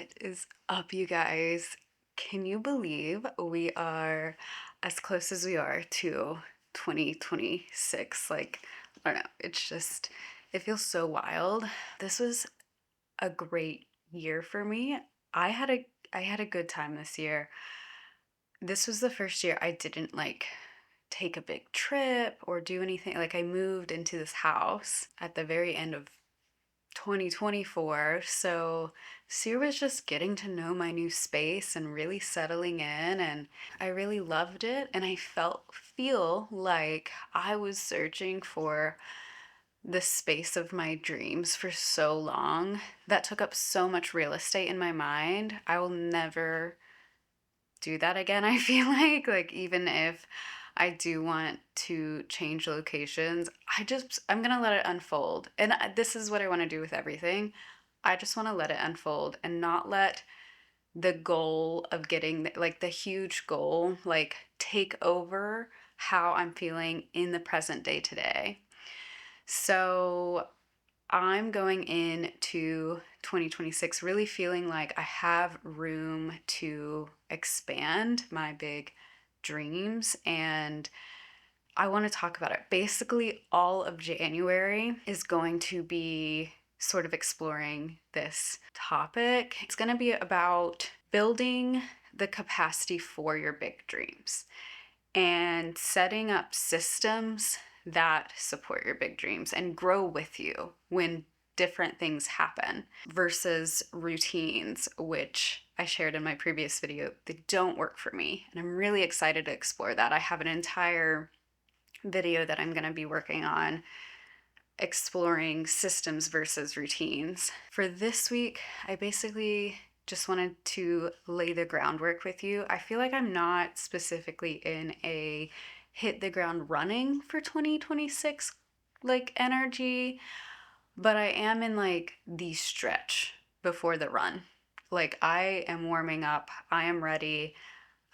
What is up, you guys? Can you believe we are as close as we are to 2026? I don't know. It feels so wild. This was a great year for me. I had a I had a good time this year. This was the first year I didn't take a big trip or do anything. Like I moved into this house at the very end of 2024. So this year was just getting to know my new space and really settling in, and I really loved it. And I feel like I was searching for the space of my dreams for so long. That took up so much real estate in my mind. I will never do that again. I feel like even if I do want to change locations, I'm going to let it unfold. And this is what I want to do with everything. I just want to let it unfold and not let the goal of getting the huge goal take over how I'm feeling in the present day today. So I'm going into 2026 really feeling like I have room to expand my big dreams, and I want to talk about it. Basically, all of January is going to be sort of exploring this topic. It's going to be about building the capacity for your big dreams and setting up systems that support your big dreams and grow with you when different things happen versus routines, which I shared in my previous video. They don't work for me, and I'm really excited to explore that. I have an entire video that I'm going to be working on exploring systems versus routines. For this week, I basically just wanted to lay the groundwork with you. I feel like I'm not specifically in a hit the ground running for 2026 energy, but I am in the stretch before the run. I am warming up. I am ready.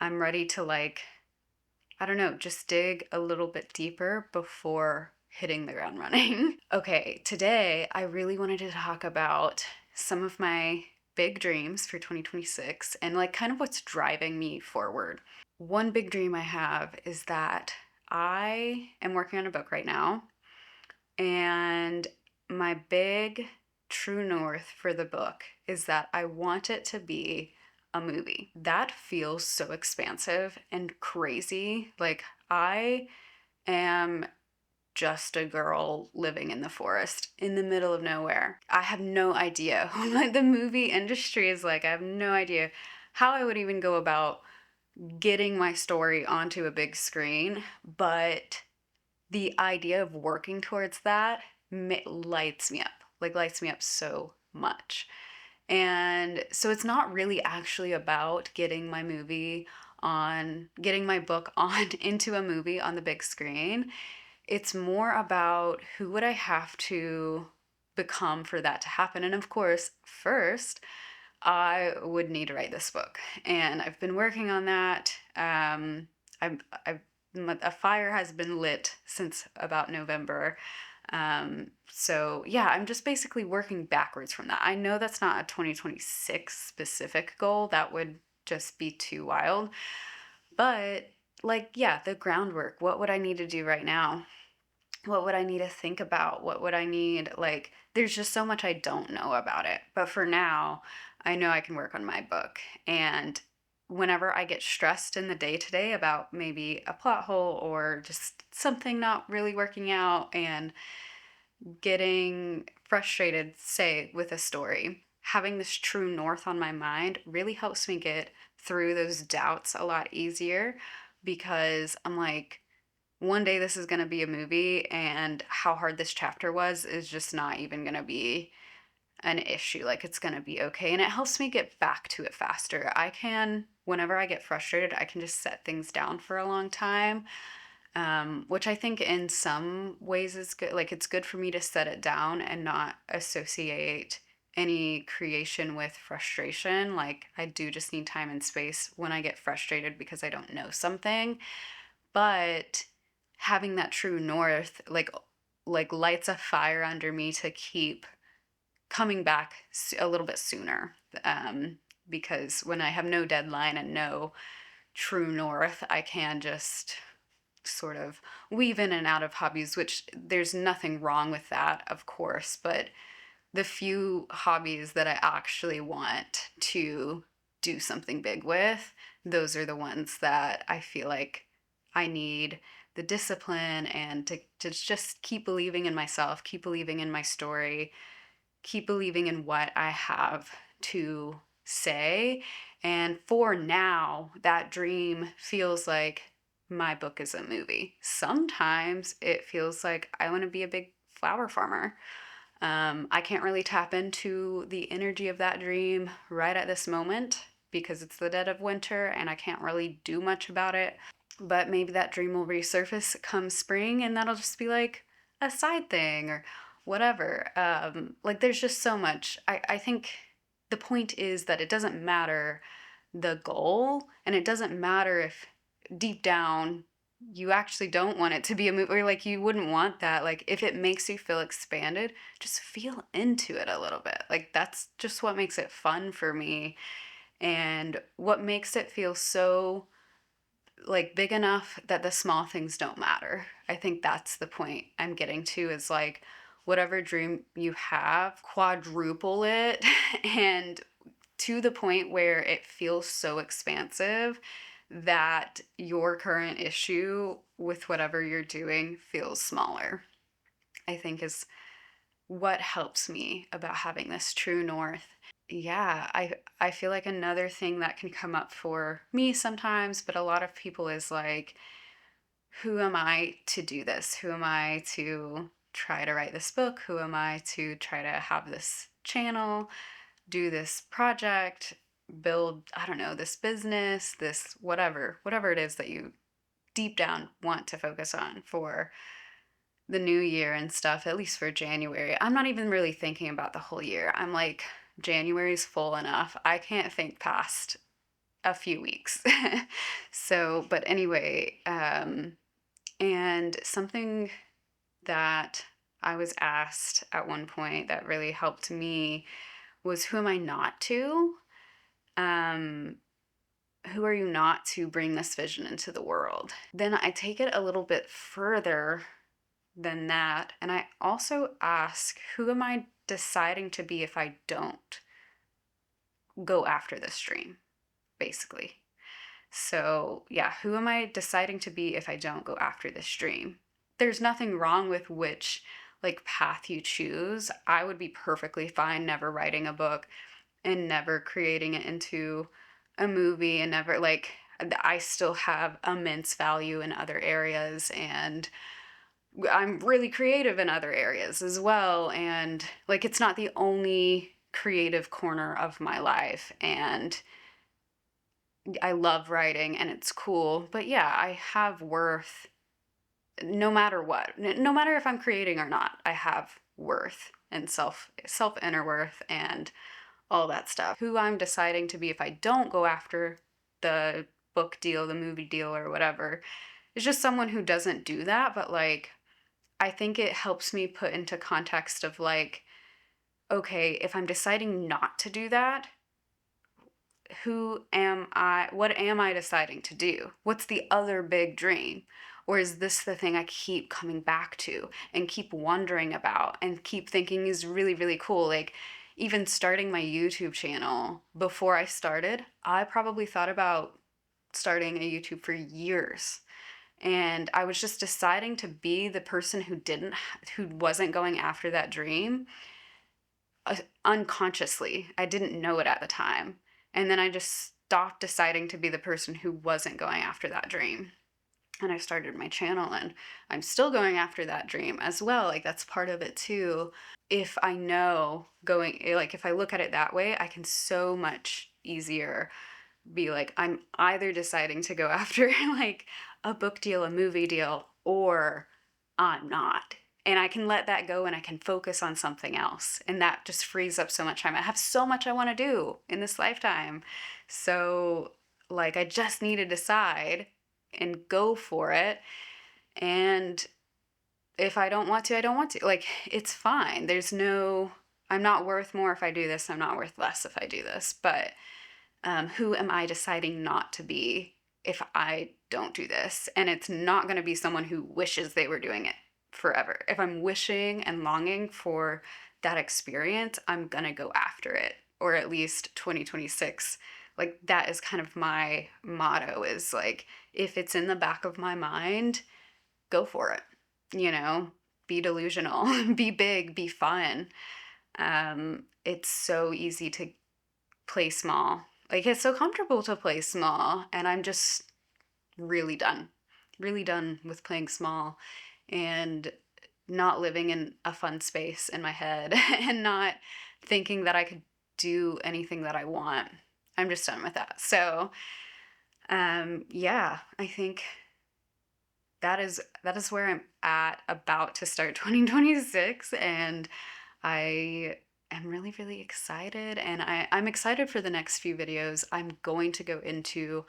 I'm ready to I don't know, just dig a little bit deeper before hitting the ground running. Okay, today I really wanted to talk about some of my big dreams for 2026 and kind of what's driving me forward. One big dream I have is that I am working on a book right now, and my big true north for the book is that I want it to be a movie. That feels so expansive and crazy. I am just a girl living in the forest in the middle of nowhere. I have no idea what the movie industry is like. I have no idea how I would even go about getting my story onto a big screen, but the idea of working towards that lights me up, lights me up so much. And so it's not really actually about getting my book on into a movie on the big screen. It's more about who would I have to become for that to happen. And of course, first, I would need to write this book. And I've been working on that. A fire has been lit since about November. So yeah, I'm just basically working backwards from that. I know that's not a 2026 specific goal. That would just be too wild. But yeah, the groundwork. What would I need to do right now? What would I need to think about? What would I need? There's just so much I don't know about it. But for now, I know I can work on my book. And whenever I get stressed in the day to day about maybe a plot hole or just something not really working out and getting frustrated, say, with a story, having this true north on my mind really helps me get through those doubts a lot easier, because I'm like, one day this is going to be a movie, and how hard this chapter was is just not even going to be an issue. It's going to be okay. And it helps me get back to it faster. Whenever I get frustrated, I can just set things down for a long time, which I think in some ways is good. It's good for me to set it down and not associate any creation with frustration. I do just need time and space when I get frustrated because I don't know something. But having that true north, lights a fire under me to keep coming back a little bit sooner. Because when I have no deadline and no true north, I can just sort of weave in and out of hobbies, which there's nothing wrong with that, of course, but the few hobbies that I actually want to do something big with, those are the ones that I feel like I need the discipline and to just keep believing in myself, keep believing in my story, keep believing in what I have to say. And for now, that dream feels like my book is a movie. Sometimes it feels like I want to be a big flower farmer. I can't really tap into the energy of that dream right at this moment because it's the dead of winter and I can't really do much about it. But maybe that dream will resurface come spring and that'll just be like a side thing or whatever. Like there's just so much. I think the point is that it doesn't matter the goal and it doesn't matter if deep down you actually don't want it to be a movie or like you wouldn't want that. Like if it makes you feel expanded, just feel into it a little bit. Like that's just what makes it fun for me and what makes it feel so like big enough that the small things don't matter. I think that's the point I'm getting to is like whatever dream you have, quadruple it and to the point where it feels so expansive that your current issue with whatever you're doing feels smaller. I think is what helps me about having this true north. Yeah, I feel like another thing that can come up for me sometimes, but a lot of people is like, who am I to do this? Who am I to try to write this book? Who am I to try to have this channel, do this project, build, I don't know, this business, this whatever it is that you deep down want to focus on for the new year and stuff, at least for January. I'm not even really thinking about the whole year. I'm like, January's full enough. I can't think past a few weeks. So, but anyway, and something that I was asked at one point that really helped me was who am I not to? Um, who are you not to bring this vision into the world? Then I take it a little bit further than that. And I also ask, who am I deciding to be if I don't go after this dream, basically? So, yeah, who am I deciding to be if I don't go after this dream? There's nothing wrong with which like path you choose. I would be perfectly fine never writing a book and never creating it into a movie and never like I still have immense value in other areas and I'm really creative in other areas as well and like it's not the only creative corner of my life and I love writing and it's cool, but yeah, I have worth no matter what. No matter if I'm creating or not, I have worth and self inner worth and all that stuff. Who I'm deciding to be if I don't go after the book deal, the movie deal or whatever, is just someone who doesn't do that, but like I think it helps me put into context of like okay, if I'm deciding not to do that, who am I? What am I deciding to do? What's the other big dream? Or is this the thing I keep coming back to and keep wondering about and keep thinking is really, really cool? Like, even starting my YouTube channel, before I started, I probably thought about starting a YouTube for years. And I was just deciding to be the person who wasn't going after that dream unconsciously. I didn't know it at the time. And then I just stopped deciding to be the person who wasn't going after that dream. And I started my channel and I'm still going after that dream as well. Like that's part of it too. If I know going, like if I look at it that way, I can so much easier be like, I'm either deciding to go after like a book deal, a movie deal, or I'm not. And I can let that go and I can focus on something else. And that just frees up so much time. I have so much I want to do in this lifetime. So, like, I just need to decide and go for it. And if I don't want to, I don't want to. Like, it's fine. There's no, I'm not worth more if I do this. I'm not worth less if I do this. But who am I deciding not to be if I don't do this? And it's not going to be someone who wishes they were doing it forever. If I'm wishing and longing for that experience, I'm going to go after it, or at least 2026. Like, that is kind of my motto, is like, if it's in the back of my mind, go for it. You know, be delusional, be big, be fun. It's so easy to play small. Like, it's so comfortable to play small, and I'm just really done with playing small and not living in a fun space in my head and not thinking that I could do anything that I want. I'm just done with that. So, yeah, I think that is where I'm at, about to start 2026, and I am really, really excited. And I'm excited for the next few videos. I'm going to go into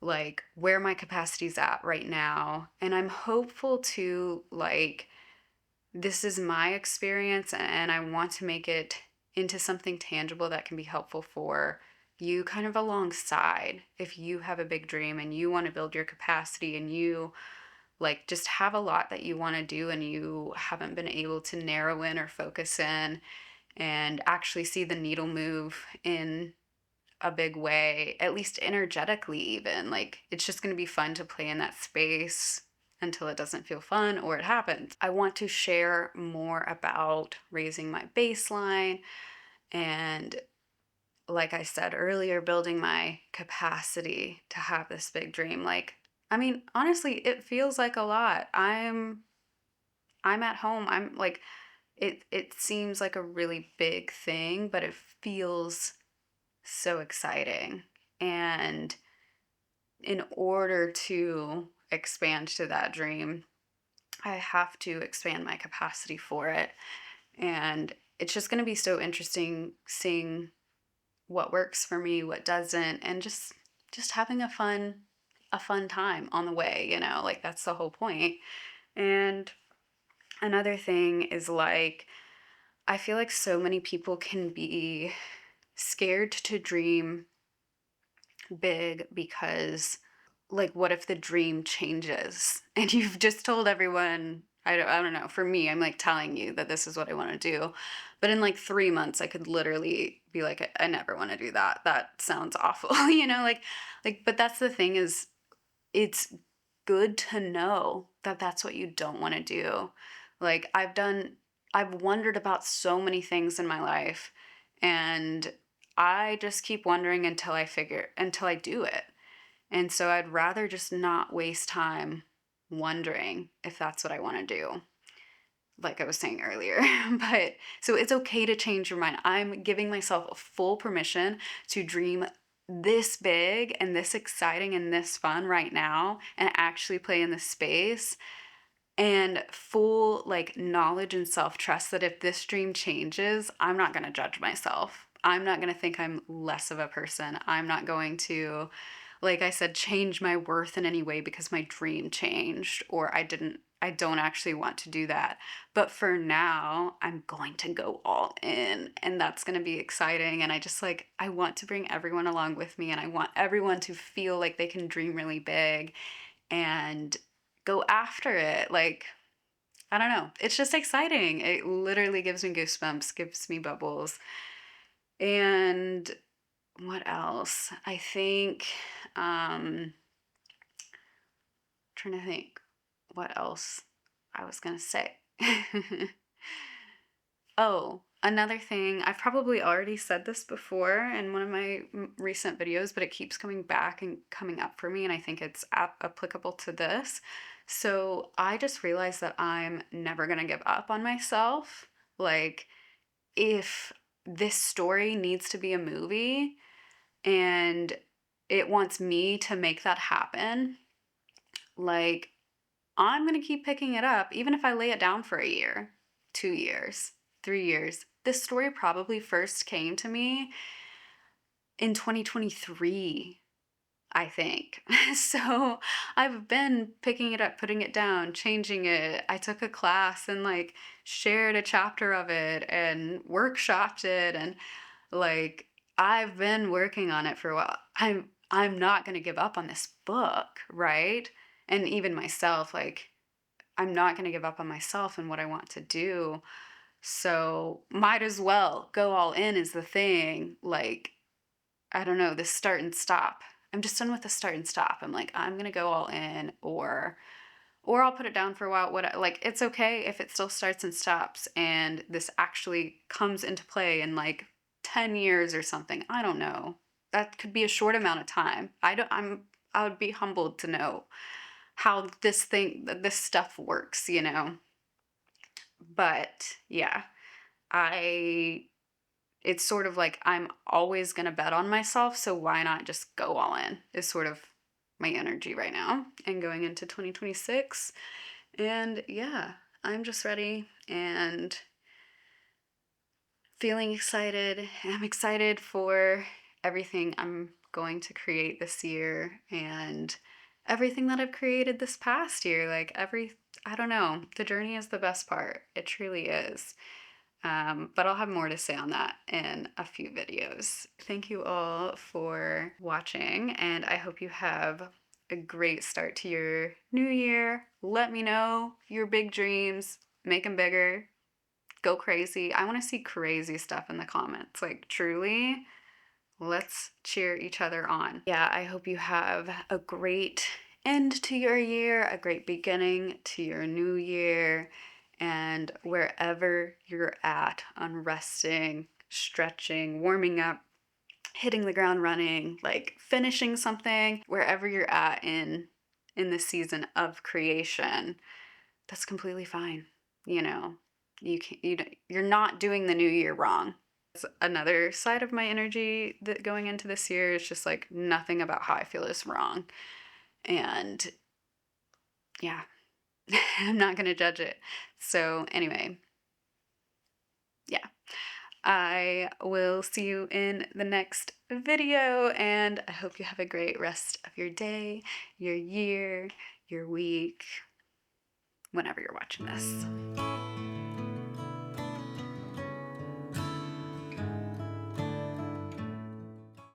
like where my capacity's at right now. And I'm hopeful to, like, this is my experience and I want to make it into something tangible that can be helpful for you kind of alongside. If you have a big dream and you want to build your capacity and you like just have a lot that you want to do and you haven't been able to narrow in or focus in and actually see the needle move in a big way, at least energetically, even. Like, it's just going to be fun to play in that space until it doesn't feel fun or it happens. I want to share more about raising my baseline and, like I said earlier, building my capacity to have this big dream. Like, I mean, honestly, it feels like a lot. I'm at home. I'm like, it seems like a really big thing, but it feels so exciting. And in order to expand to that dream, I have to expand my capacity for it. And it's just going to be so interesting seeing what works for me, what doesn't, and just having a fun time on the way, like that's the whole point. And another thing is, like, I feel like so many people can be scared to dream big because, like, what if the dream changes and you've just told everyone, I don't know, for me, I'm like telling you that this is what I want to do, but in like 3 months I could literally be like, I never want to do that, that sounds awful. Like, but that's the thing, is it's good to know that that's what you don't want to do. Like, I've wondered about so many things in my life, and I just keep wondering until I do it. And so I'd rather just not waste time wondering if that's what I want to do, like I was saying earlier. But so it's okay to change your mind. I'm giving myself full permission to dream this big and this exciting and this fun right now and actually play in this space, and full like knowledge and self-trust that if this dream changes, I'm not going to judge myself. I'm not going to think I'm less of a person. I'm not going to, like I said, change my worth in any way because my dream changed, or I don't actually want to do that. But for now, I'm going to go all in, and that's going to be exciting. And I want to bring everyone along with me, and I want everyone to feel like they can dream really big and go after it. Like, I don't know. It's just exciting. It literally gives me goosebumps, gives me bubbles. And what else? I think, trying to think what else I was going to say. Oh, another thing, I've probably already said this before in one of my recent videos, but it keeps coming back and coming up for me, and I think it's applicable to this. So I just realized that I'm never going to give up on myself. Like, if this story needs to be a movie and it wants me to make that happen, like, I'm going to keep picking it up, even if I lay it down for a year, 2 years, 3 years. This story probably first came to me in 2023. I think. So I've been picking it up, putting it down, changing it. I took a class and like shared a chapter of it and workshopped it, and like I've been working on it for a while. I'm not going to give up on this book, right? And even myself, like I'm not going to give up on myself and what I want to do. So might as well go all in is the thing. Like I don't know, this start and stop. I'm just done with the start and stop. I'm like, I'm gonna go all in, or I'll put it down for a while. Like it's okay if it still starts and stops and this actually comes into play in like 10 years or something. I don't know. That could be a short amount of time. I would be humbled to know how this stuff works, you know. But yeah, I it's sort of like I'm always going to bet on myself, so why not just go all in is sort of my energy right now and going into 2026. And yeah, I'm just ready and feeling excited. I'm excited for everything I'm going to create this year and everything that I've created this past year. I don't know, the journey is the best part. It truly is. But I'll have more to say on that in a few videos. Thank you all for watching, and I hope you have a great start to your new year. Let me know your big dreams, make them bigger, go crazy. I want to see crazy stuff in the comments. Like, truly, let's cheer each other on. Yeah, I hope you have a great end to your year, a great beginning to your new year, and wherever you're at on resting, stretching, warming up, hitting the ground running, like finishing something, wherever you're at in the season of creation, that's completely fine. You know, you're not doing the new year wrong. Another side of my energy that going into this year is just like nothing about how I feel is wrong. And yeah, I'm not going to judge it. So, anyway, yeah, I will see you in the next video, and I hope you have a great rest of your day, your year, your week, whenever you're watching this.